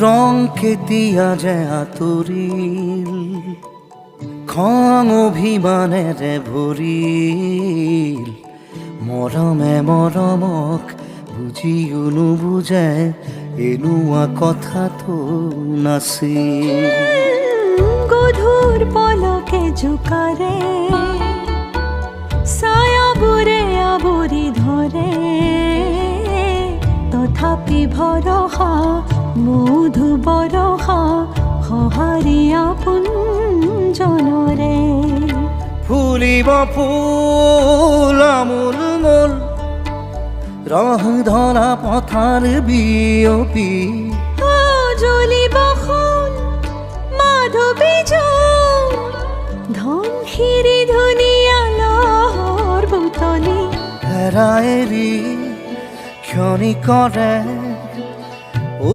ৰং কেতিয়া যে আঁতৰিল খং অভিমানেৰে ভৰিল মৰমে মৰমক বুজিও নুবুজে এনেকুৱা কথাটো নাছিল গধুৰ পলকে জোকাৰে ছায়াবোৰে আৱৰি ধৰে তথাপি ভৰসা মধু বৰষা সঁহাৰি আপোনজনৰে ফুলিব ফুল আমোল মোল ৰহ ধৰা পথাৰ বিয়পি জ্বলিব সোণ মাধৱী ধন সিৰি ধুনীয়া লহৰ বুটলি হেৰা এৰি ক্ষণিকৰে